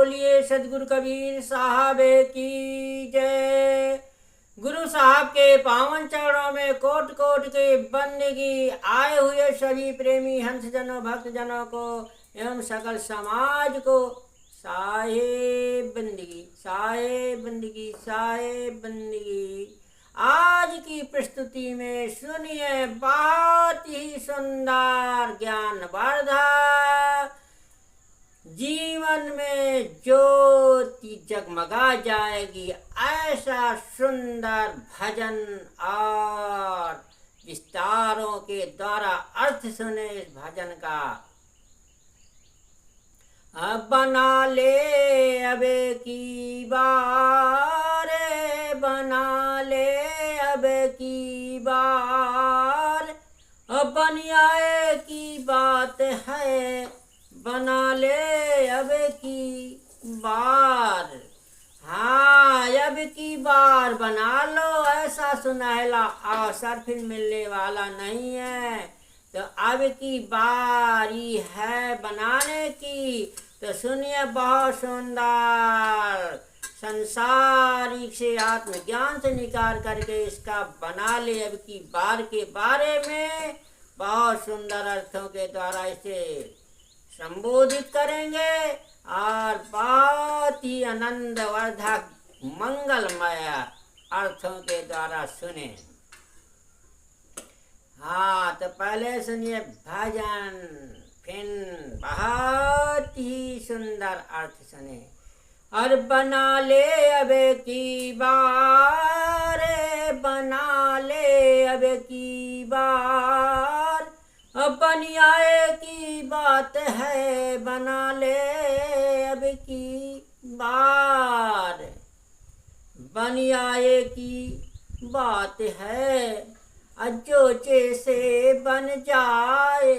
बोलिए सदगुरु कबीर साहब की जय। गुरु साहब के पावन चरणों में कोट कोट के बंदगी। आए हुए सभी प्रेमी हंस जनों भक्त जनों को एवं सकल समाज को साहेब बंदगी, साहेब बंदगी, साहेब बंदगी। आज की प्रस्तुति में सुनिए बहुत ही सुंदर ज्ञानवर्धक, जीवन में ज्योति जगमगा जाएगी ऐसा सुंदर भजन और विस्तारों के द्वारा अर्थ सुने इस भजन का। अब बना ले अब की बार, बना ले अब की बार, अब बनियाए की बात है, बना ले अब की बार। हाँ, अब की बार बना लो, ऐसा सुनहला अवसर फिर मिलने वाला नहीं है। तो अब की बारी है बनाने की। तो सुनिए बहुत सुंदर संसारिक से आत्मज्ञान से निकाल करके इसका बना ले अब की बार के बारे में बहुत सुंदर अर्थों के द्वारा इसे संबोधित करेंगे और बहुत ही आनंदवर्धक मंगलमय अर्थों के द्वारा सुने। हाँ, तो पहले सुनिए भजन, फिर बहुत ही सुंदर अर्थ सुने। और बना ले अब की बार, बना ले अब की बार, अब बनियाए की बात है, बना ले अब की बार, बनियाए की बात है, अजोचे से बन जाए।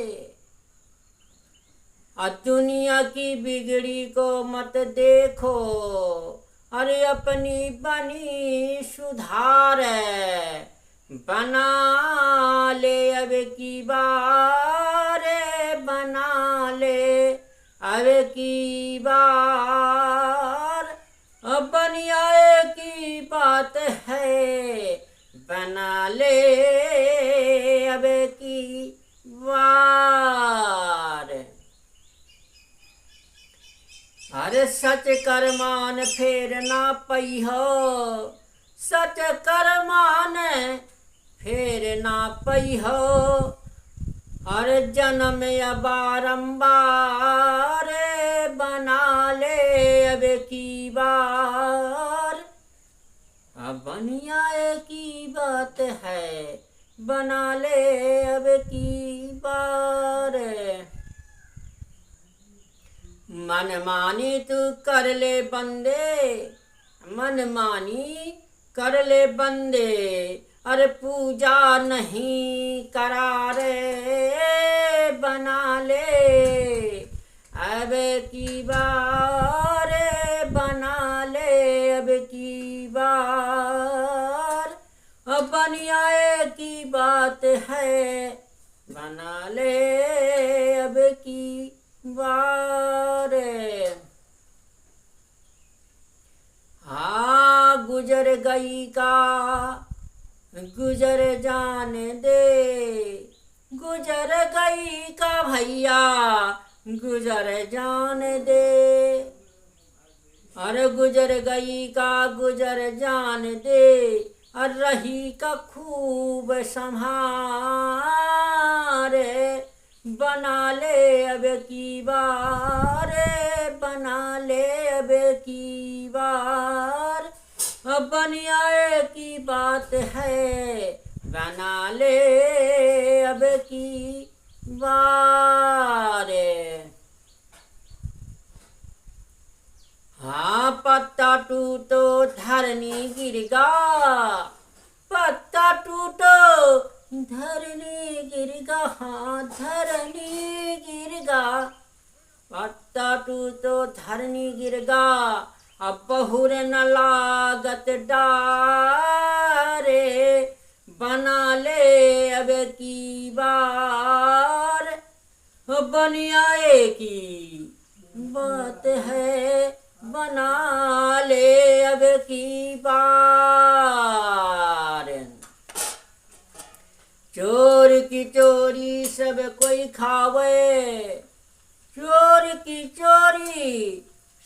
और दुनिया की बिगड़ी को मत देखो, अरे अपनी बनी सुधार, बना ले अब की बार, बना ले अब की बार, अब बनियाए की बात है, बना ले अब की बार। अरे सच करमान फेर ना पई हो, सच करमान फेर ना पई हो, हर जन्म या बारंबार, बना ले अब की बार, अब बनियाए की बात है, बना ले अब की बार। मन मानी तू कर ले बंदे, मन मानी कर ले बंदे, अरे पूजा नहीं करा रे, बना ले अब की बार, बना ले अब की बार, अब बनियाए की बात है, बना ले अब की बार। हाँ, गुजर गई का गुजर जाने दे, गुजर गई का भैया गुजर जाने दे, अरे गुजर गई का गुजर जाने दे, और रही का खूब संभारे, बना ले अब की बार, बना ले अब की बार, अब बनियाए की बात है, बना ले अब की बार। हाँ, पत्ता टूटो धरनी गिरगा, पत्ता टूटो धरनी गिरगा, हाँ धरनी गिरगा, पत्ता टूटो धरनी गिरगा, अब बहुर न लागत डारे, बना ले अब की बार, बनियाए की बात है, बना ले अब की बार। चोर की चोरी सब कोई खावे, चोर की चोरी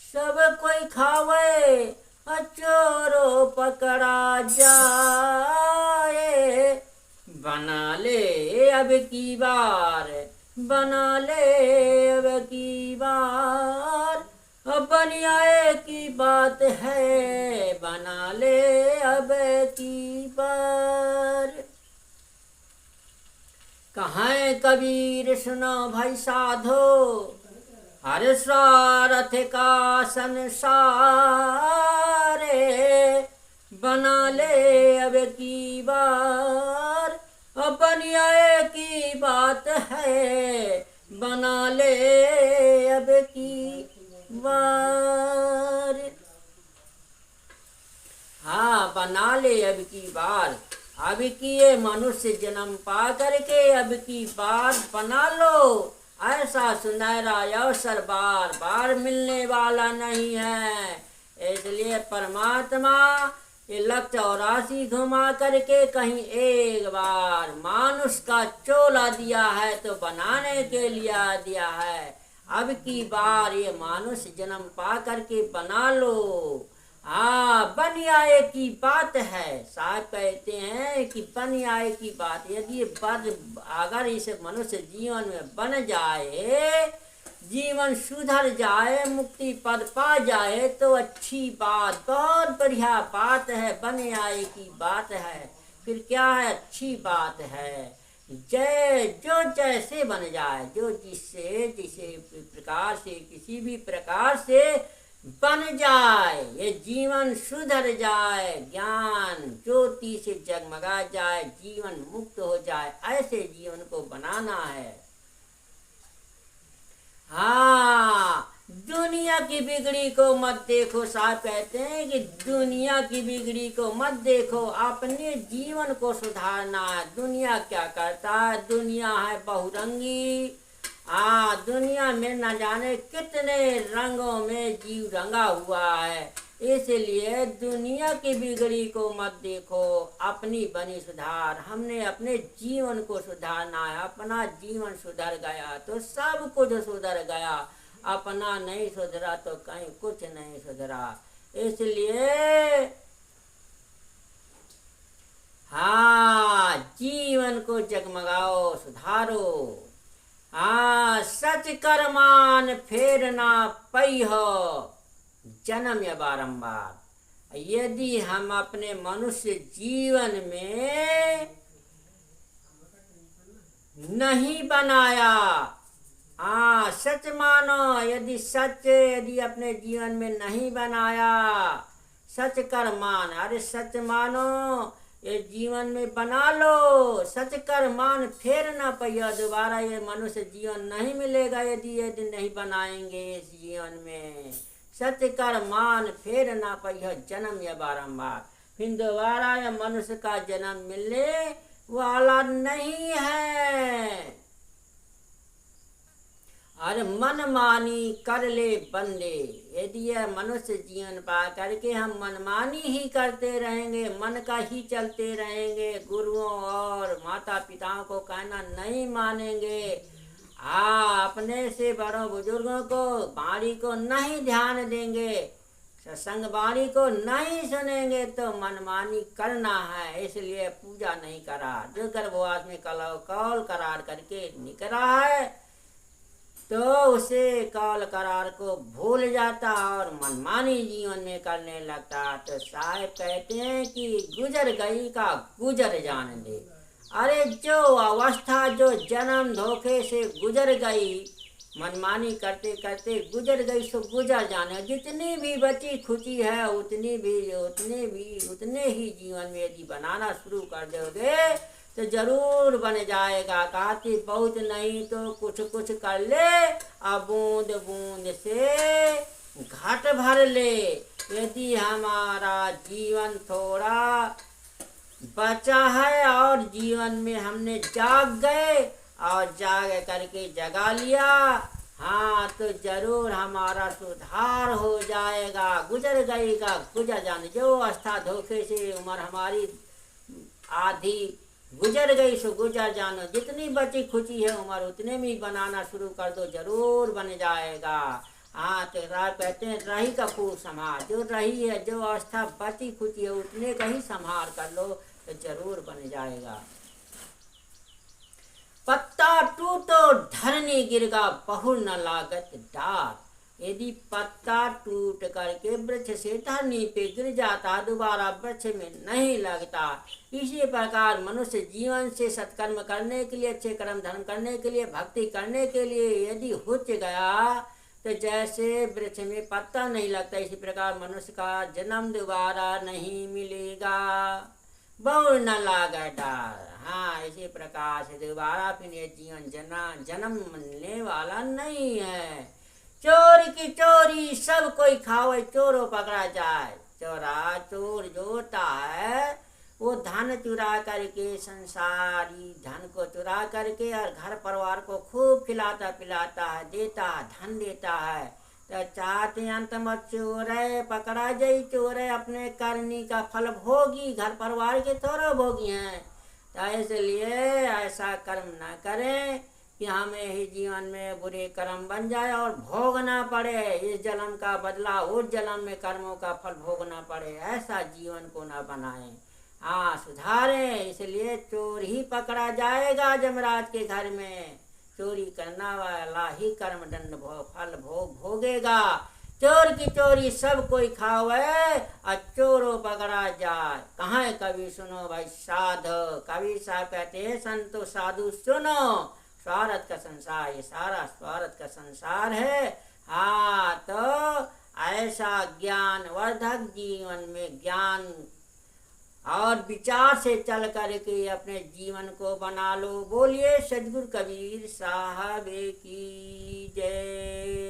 सब कोई खावे, चोरो पकड़ा जाए। बना ले अब की बार, बना ले अब की बार, बन आए की बात है, बना ले अब की बार। कहाँ कबीर सुनो भाई साधो, हर स्वार्थ का संसारे। बना ले अब की बार, अपन आए की बात है, बना ले अब की बार। हाँ, बना ले अब की बार। अब की ये मनुष्य जन्म पा करके अब की बार बना लो। ऐसा सुनहरा अवसर बार बार मिलने वाला नहीं है। इसलिए परमात्मा ये लक 84 घुमा करके कहीं एक बार मानुष का चोला दिया है तो बनाने के लिए दिया है। अब की बार ये मानुष जन्म पा करके बना लो। हाँ, बन आए की बात है। साहब कहते हैं कि बन आए की बात, यदि अगर इस मनुष्य जीवन में बन जाए, जीवन सुधर जाए, मुक्ति पद पा जाए तो अच्छी बात, बहुत बढ़िया बात है। बन आए की बात है, फिर क्या है, अच्छी बात है। जो जैसे बन जाए, जो जिसे प्रकार से, किसी भी प्रकार से बन जाए, ये जीवन सुधर जाए, ज्ञान ज्योति से जगमगा जाए, जीवन मुक्त हो जाए, ऐसे जीवन को बनाना है। हाँ, दुनिया की बिगड़ी को मत देखो। साहब कहते हैं कि दुनिया की बिगड़ी को मत देखो, अपने जीवन को सुधारना है। दुनिया क्या करता है, दुनिया है बहुरंगी। दुनिया में न जाने कितने रंगों में जीव रंगा हुआ है। इसलिए दुनिया की बिगड़ी को मत देखो, अपनी बनी सुधार। हमने अपने जीवन को सुधारना है। अपना जीवन सुधर गया तो सब कुछ सुधर गया, अपना नहीं सुधरा तो कहीं कुछ नहीं सुधरा। इसलिए हाँ, जीवन को जगमगाओ, सुधारो। सच कर्मान फेर ना पई हो, जन्म या बारंबार। यदि हम अपने मनुष्य जीवन में नहीं बनाया, सच मानो, यदि अपने जीवन में नहीं बनाया, सच कर मान, अरे सच मानो, ये जीवन में बना लो, सच कर मान, फेर ना पैया, दोबारा ये मनुष्य जीवन नहीं मिलेगा यदि नहीं बनाएंगे इस जीवन में। सच कर मान, फेर ना पैया, जन्म या बारंबार। फिर दोबारा ये मनुष्य का जन्म मिलने वाला नहीं है। अरे मन मानी कर ले बंदे, यदि यह मनुष्य जीवन पा करके हम मनमानी ही करते रहेंगे, मन का ही चलते रहेंगे, गुरुओं और माता पिताओं को कहना नहीं मानेंगे, अपने से बड़ों बुजुर्गों को वाणी को नहीं ध्यान देंगे, सत्संग वाणी को नहीं सुनेंगे तो मनमानी करना है। इसलिए पूजा नहीं करा, जो गर्भवास में कौल करार करके निकला है तो उसे कौल करार को भूल जाता और मनमानी जीवन में करने लगता। तो साहब कहते हैं कि गुजर गई का गुजर जान दे। अरे जो अवस्था, जो जन्म धोखे से गुजर गई, मनमानी करते करते गुजर गई, सो गुजर जाने। जितनी भी बची खुची है उतने ही जीवन में यदि बनाना शुरू कर दोगे तो जरूर बन जाएगा। कहती बहुत नहीं तो कुछ कुछ कर ले, अब बूंद बूंद से घाट भर ले। यदि हमारा जीवन थोड़ा बचा है और जीवन में हमने जाग गए और जाग करके जगा लिया, हाँ तो जरूर हमारा सुधार हो जाएगा। गुजर गई का गुजर जाने, जो अवस्था धोखे से उम्र हमारी आधी गुजर गई सो गुजर जानो, जितनी बची खुची है उम्र उतने में ही बनाना शुरू कर दो, जरूर बन जाएगा। हाँ तो कहते हैं रही का खूब संभाल, जो रही है जो अवस्था बची खुची है उतने का ही संभाल कर लो तो जरूर बन जाएगा। पत्ता टूटो धरनी गिरगा, बहु न लागत डार। यदि पत्ता टूट करके वृक्ष से धरनी पे गिर जाता दोबारा वृक्ष में नहीं लगता। इसी प्रकार मनुष्य जीवन से सत्कर्म करने के लिए, अच्छे कर्म धर्म करने के लिए, भक्ति करने के लिए यदि हुच गया तो जैसे वृक्ष में पत्ता नहीं लगता, इसी प्रकार मनुष्य का जन्म दोबारा नहीं मिलेगा। बहु न लागे डार। हाँ इसी प्रकार से दोबारा फिर ये जीवन जन्म मिलने वाला नहीं है। चोरी की चोरी सब कोई खावे, चोरों पकड़ा जाए। चोरा चोर जो होता है वो धन चुरा करके, संसारी धन को चुरा करके और घर परिवार को खूब खिलाता पिलाता है, देता है, धन देता है। तो चाहते अंत में चोरे पकड़ा जाई, चोरे अपने करनी का फल भोगी, घर परिवार के थोड़े भोगी हैं। तो इसलिए ऐसा कर्म न करें कि हमें ही जीवन में बुरे कर्म बन जाए और भोगना पड़े, इस जन्म का बदला उस जन्म में कर्मों का फल भोगना पड़े। ऐसा जीवन को न बनाएं। हाँ सुधारें। इसलिए चोर ही पकड़ा जाएगा जमराज के घर में। चोरी करना वाला ही कर्म दंड फल भोगेगा। चोर की चोरी सब कोई खावे और चोरों पकड़ा जाए। कहाँ है कवि सुनो भाई साधु, कवि साहब कहते हैं संतो साधु सुनो, स्वार्थ का संसार, ये सारा स्वार्थ का संसार है। हाँ तो ऐसा ज्ञान वर्धक जीवन में ज्ञान और विचार से चल करके अपने जीवन को बना लो। बोलिए सद्गुरु कबीर साहब की जय।